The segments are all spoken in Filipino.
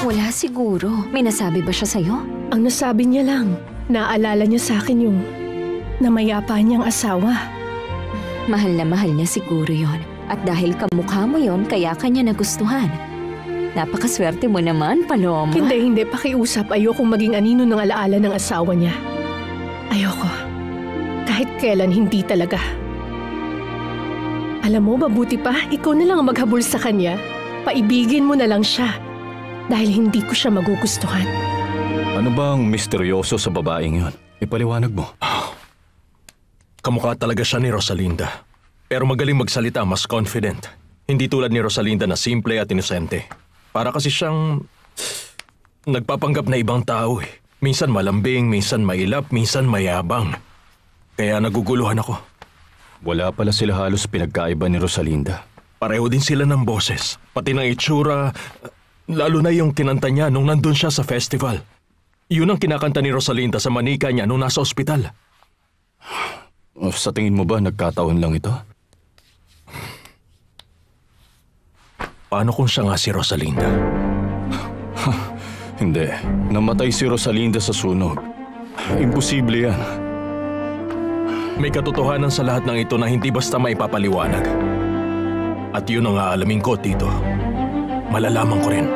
Wala siguro. May nasabi ba siya sa'yo? Ang nasabi niya lang, naalala niya sa akin yung namayapa niyang asawa. Mahal na mahal niya siguro yon. At dahil kamukha mo yon, kaya kanya nagustuhan. Napakaswerte mo naman, Paloma. Hindi. Pakiusap. Ayokong maging anino ng alaala ng asawa niya. Ayoko. Kahit kailan, hindi talaga. Alam mo, mabuti pa, ikaw na lang ang maghabol sa kanya. Paibigin mo na lang siya. Dahil hindi ko siya magugustuhan. Ano bang misteryoso sa babaeng yon? Ipaliwanag mo. Kamukha talaga siya ni Rosalinda. Pero magaling magsalita, mas confident. Hindi tulad ni Rosalinda na simple at inosente. Para kasi siyang nagpapanggap na ibang tao eh. Minsan malambing, minsan mailap, minsan mayabang. Kaya naguguluhan ako. Wala pala sila halos pinagkaiba ni Rosalinda. Pareho din sila ng boses. Pati ng itsura, lalo na yung kinanta niya nung nandun siya sa festival. Yun ang kinakanta ni Rosalinda sa manika niya nung nasa ospital. Sa tingin mo ba nagkataon lang ito? Paano kung siya nga si Rosalinda? Hindi. Namatay si Rosalinda sa sunog. Imposible yan. May katotohanan sa lahat ng ito na hindi basta maipapaliwanag. At yun ang aalamin ko, Tito. Malalaman ko rin.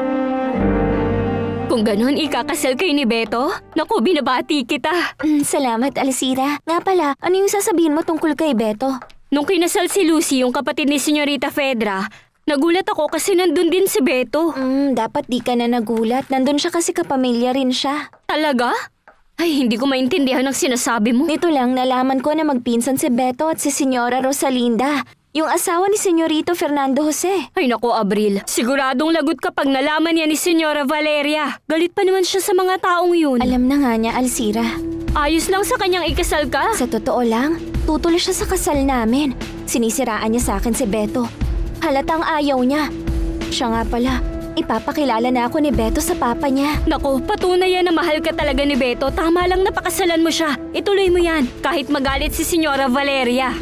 Kung ganun, ikakasal kayo ni Beto? Naku, binabati kita. Salamat, Alcira. Nga pala, ano yung sasabihin mo tungkol kay Beto? Nung kinasal si Lucy, yung kapatid ni Senyorita Fedra, nagulat ako kasi nandun din si Beto. Dapat di ka na nagulat. Nandun siya kasi kapamilya rin siya. Talaga? Ay, hindi ko maintindihan ang sinasabi mo. Nito lang, nalaman ko na magpinsan si Beto at si Senyora Rosalinda. Yung asawa ni Senyorito Fernando Jose. Ay naku, Abril. Siguradong lagot kapag nalaman niya ni Senyora Valeria. Galit pa naman siya sa mga taong yun. Alam na nga niya, Alcira. Ayos lang sa kanyang ikasal ka. Sa totoo lang, tutol siya sa kasal namin. Sinisiraan niya sa akin si Beto. Halatang ayaw niya. Siya nga pala, ipapakilala na ako ni Beto sa papa niya. Naku, patunay yan na mahal ka talaga ni Beto. Tama lang napakasalan mo siya. Ituloy mo yan, kahit magalit si Senyora Valeria.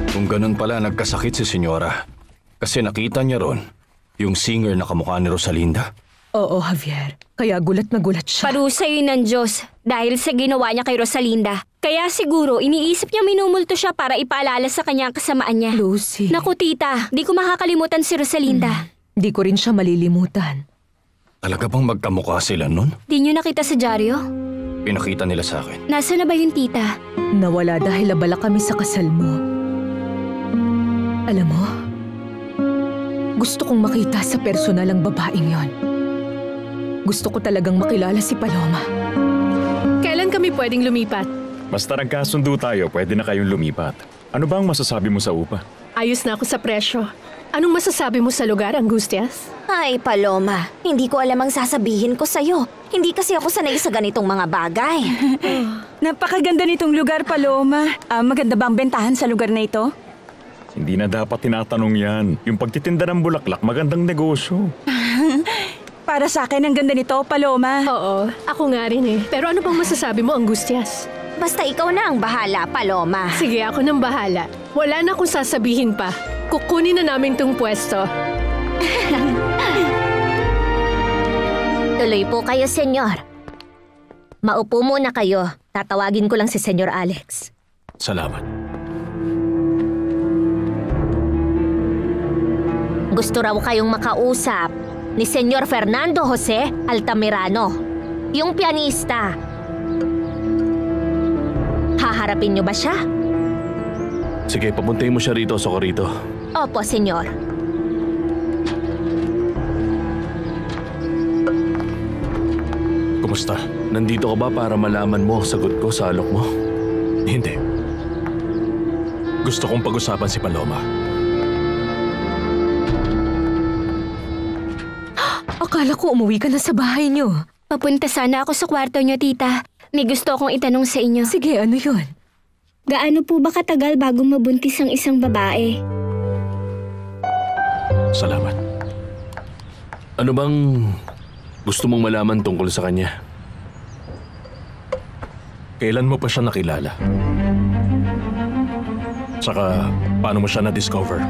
Kung ganun pala, nagkasakit si Senyora. Kasi nakita niya ron yung singer na kamukha ni Rosalinda. Oo, Javier. Kaya gulat na gulat siya. Parusa yun ng Diyos dahil sa ginawa niya kay Rosalinda. Kaya siguro iniisip niya minumulto siya para ipaalala sa kanya ang kasamaan niya. Lucy. Naku tita, di ko makakalimutan si Rosalinda. Di ko rin siya malilimutan. Talaga bang magkamukha sila nun? Di niyo nakita sa dyaryo? Pinakita nila sa akin. Nasaan na ba yun tita? Nawala dahil abala kami sa kasal mo. Alam mo, gusto kong makita sa personal ang babaeng yon. Gusto ko talagang makilala si Paloma. Kailan kami pwedeng lumipat? Basta nagkasundo tayo, pwede na kayong lumipat. Ano ba ang masasabi mo sa upa? Ayos na ako sa presyo. Anong masasabi mo sa lugar, Angustias? Ay, Paloma, hindi ko alam ang sasabihin ko sa'yo. Hindi kasi ako sanay sa ganitong mga bagay. Napakaganda nitong lugar, Paloma. Maganda ba ang bentahan sa lugar na ito? Hindi na dapat tinatanong yan. Yung pagtitinda ng bulaklak, magandang negosyo. Para sa akin, ang ganda nito, Paloma. Oo, ako nga rin eh. Pero ano bang masasabi mo, Angustias? Basta ikaw na ang bahala, Paloma. Sige, ako nang bahala. Wala na akong sasabihin pa. Kukunin na namin tong pwesto. Tuloy po kayo, senyor. Maupo muna kayo. Tatawagin ko lang si Senyor Alex. Salamat. Gusto raw kayong makausap ni Senyor Fernando Jose Altamirano, yung pianista. Haharapin niyo ba siya? Sige, papuntahin mo siya rito sa korito. Opo, senyor. Kumusta? Nandito ka ba para malaman mo ang sagot ko sa alok mo? Hindi. Gusto kong pag-usapan si Paloma. Akala ko umuwi ka na sa bahay niyo. Papunta sana ako sa kwarto niyo, tita. May gusto akong itanong sa inyo. Sige, ano yun? Gaano po ba katagal bago mabuntis ang isang babae? Salamat. Ano bang gusto mong malaman tungkol sa kanya? Kailan mo pa siya nakilala? Tsaka, paano mo siya na-discover?